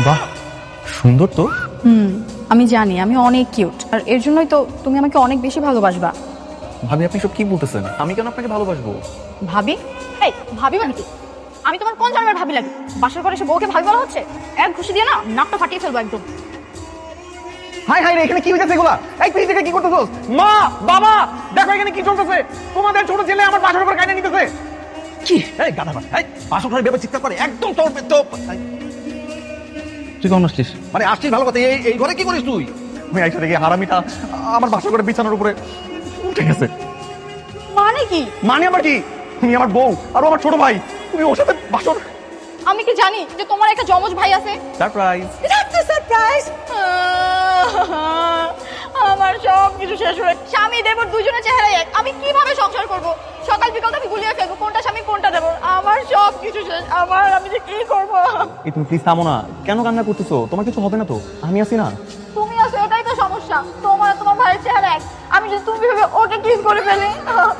বাহ, সুন্দর তো। আমি জানি আমি অনেক কিউট, আর এর জন্যই তো তুমি আমাকে অনেক বেশি ভালোবাসবা। ভাবি, আপনি সব কি বলতেছেন? আমি কেন আপনাকে ভালোবাসবো? ভাবি? এই ভাবি মানে কি? আমি তোমার কোন জন্মের ভাবি লাগি? বাসার ঘরে এসে বউকে ভাবি বলা হচ্ছে? এক ঘুষি দিয়ে না নাকটা ফাটিয়ে ফেলবো একদম। হাই হাই রে, এখানে কি হইতেছে এগুলা? এই তুই থেকে কি করতেছস? মা, বাবা, দেখো এখানে কি চলতেছে। তোমাদের ছোট ছেলে আমার বাসার উপর কাইনা নিতেছে। কি এই গাধা বাস, এই বাসর ঘরে বেবে চিৎকার করে একদম তোর তো। তুই কেমন আসছিস? মানে আসছিস ভালো কথা, এই ঘরে কি করিস তুই? আমি আইসা দেখি হারামিটা আমার বাসর ঘরে বিছানার উপরে উঠে গেছে। মানে কি? মানে আবার কি? তুমি আমার বউ আর ও আমার ছোট ভাই, তুমি ওর সাথে বাসর। আমি কি জানি যে তোমার একটা জমজ ভাই আছে? সারপ্রাইজ। সারপ্রাইজ! আমার সব কিছু শেষ হয়ে স্বামী দেবর দুজনের চেহারা এক। আমি কিভাবে সংসার করব? সকাল বিকাল তো আমি গুলিয়ে ফেলবো কোনটা স্বামী কোনটা দেবর। আমার সব কিছু শেষ। আমি যে কি করব? এই তুমি প্লিজ থামো না। কেন কান্না করতেছো? তোমার কিছু হবে না তো? আমি আছি না। তুমি আছো এটাই তো সমস্যা। তোমার তোমার ভাইয়ের চেহারা এক। আমি যদি তুমি ভেবে ওকে কিস করে ফেলি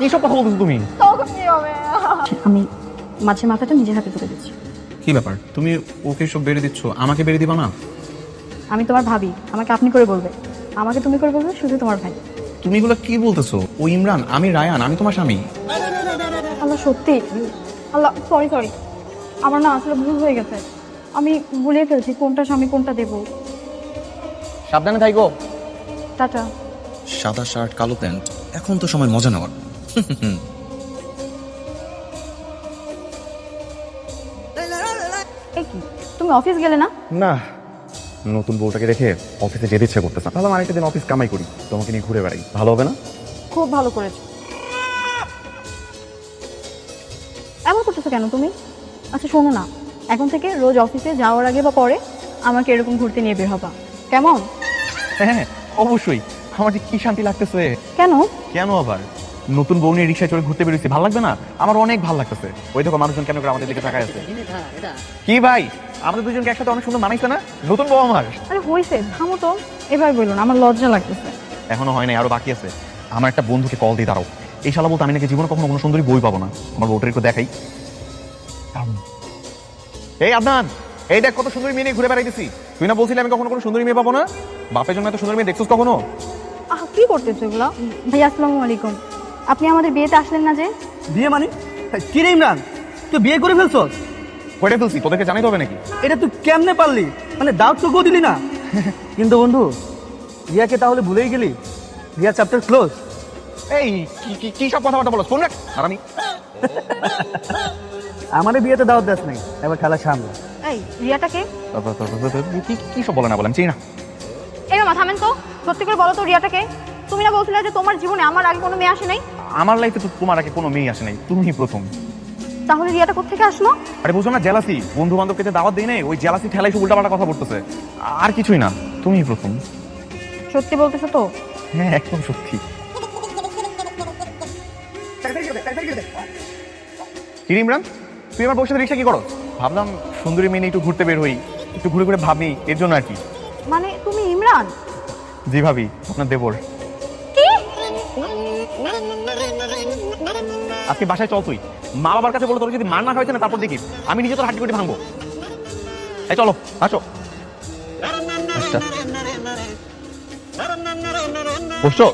এইসব কথা বলতেছো তুমি? তখন কি হবে? আমি মাঝে মাথাটা নিজের হাতে তুলে দিচ্ছি। কি ব্যাপার, তুমি ওকে সব বেড়ে দিচ্ছ, আমাকে বেড়ে দিবা না? আমি তোমার ভাবি, আমাকে আপনি করে বলবে। আমাকে তুমি করে বলবে শুধু তোমার ভাই। তুমি এগুলো কি বলতেছো? ও ইমরান, আমি রায়ান, আমি তোমার স্বামী। আল্লাহ সত্যি, আল্লাহ সরি আমার না আসলে ভুল হয়ে গেছে। আমি ভুলে ফেলছি কোনটা স্বামী কোনটা দেব। সাবধানে থাইকো। টাটা। সাদা শার্ট কালো প্যান্ট, এখন তো সময় মজা নেওয়ার। এই কি, তুমি অফিস গেলে না? না, নতুন বউটাকে রেখে অফিসে যেতে ইচ্ছে করতেছে না। তাহলে আরেকটা দিন অফিস কামাই করি, তোমাকে নিয়ে ঘুরে বেড়াই, ভালো হবে না? খুব ভালো করেছো। এমন করতেছো কেন তুমি? আচ্ছা শোনো না, এখন থেকে রোজ অফিসে যাওয়ার আগে বা পরে আমাকে এরকম ঘুরতে নিয়ে বের হবা, কেমন? হ্যাঁ অবশ্যই। আমার যে কি শান্তি লাগতেছে। কেন? কেন আবার? নতুন বউ নিয়ে রিক্সায় চড়ে ঘুরতে বেরোচ্ছি, ভালো লাগবে না? আমার অনেক ভালো লাগতেছে। ওই দেখো মানুষজন কেন করে আমাদের দিকে তাকায় আছে। কি ভাই, আমাদের দুজনকে একসাথে অনেক সুন্দর মানাইছে না? নতুন বউ আমার। আরে হইছে, থামো তো, এবার বলুন, আমার লজ্জা লাগতেছে। এখনো হয় নাই, আরো বাকি আছে। আমার একটা বন্ধুকে কল দিয়ে দাঁড়াও। এই শালা বলতে আমি নাকি জীবনে কখনো কোনো সুন্দরী বই পাবো না। আমার বউটার একটু দেখাই। এই আদনান, এই দেখ কত সুন্দরী মেয়ে নিয়ে ঘুরে বেড়াইতেছি। তুই না বলছিলি আমি কখনো কোনো সুন্দরী মেয়ে পাবো না? বাপের জন্য এত সুন্দরী মেয়ে দেখছিস কখনো? কি করতেছো এগুলা? ভাই আসসালামু আলাইকুম, আপনি আমাদের বিয়েতে আসলেন না যে? বিয়ে মানে কি রে ইমরান, তুই বিয়ে করে ফেলছস? কয়টা ফেলছি, তোদেরকে জানাইতে হবে নাকি? এটা তুই কেমনে পারলি? মানে দাউট তো কেউ দিলি না। কিন্তু বন্ধু, রিয়াকে তাহলে ভুলেই গেলি? Riya chapter close. এই কি সব কথাবার্তা বলো? ফোন রাখ। আর আমি আমাদের বিয়েতে দাওয়াত দেস নাই, এবার খেলা সামনে। এই রিয়াটাকে? কি সব বলে না বলেন, চিনি না। এই মামা থামেন তো, সত্যি করে বলো তো রিয়াটাকে? তুমি না বলছিলে যে তোমার জীবনে আমার আগে কোনো মেয়ে আসে নাই? আমার লাইফে তো তোমার আগে কোনো মেয়ে আসে নাই, তুমিই প্রথম। তাহলে রিয়াটা কোত্থেকে আসলো? আরে বুঝছো না, জেলাসি। বন্ধু বান্ধবকে যে দাওয়াত দেই নাই, ওই জেলাসি ঠেলাই সব উল্টাপাল্টা কথা বলতেছে। আর কিছুই না, তুমিই প্রথম। সত্যি বলতেছো তো? হ্যাঁ একদম সত্যি। কি রে ইমরান, তুই আমার বউর সাথে রিক্সা কি করো? ভাবলাম সুন্দরী মেয়ে নিয়ে একটু ঘুরতে বের হই, একটু ঘুরে ঘুরে ভাবি, এর জন্য আর কি। মানে তুমি ইমরান? জি ভাবি, আপনার দেবর। কি? আজকে বাসায় চল তুই। মা বাবার কাছে বলে তোর যদি মার না হয়েছে না, তারপর দেখিস আমি নিজে তোর হাঁটি কুটি ভাঙবো। এই চলো, আসো। আচ্ছা বসছো।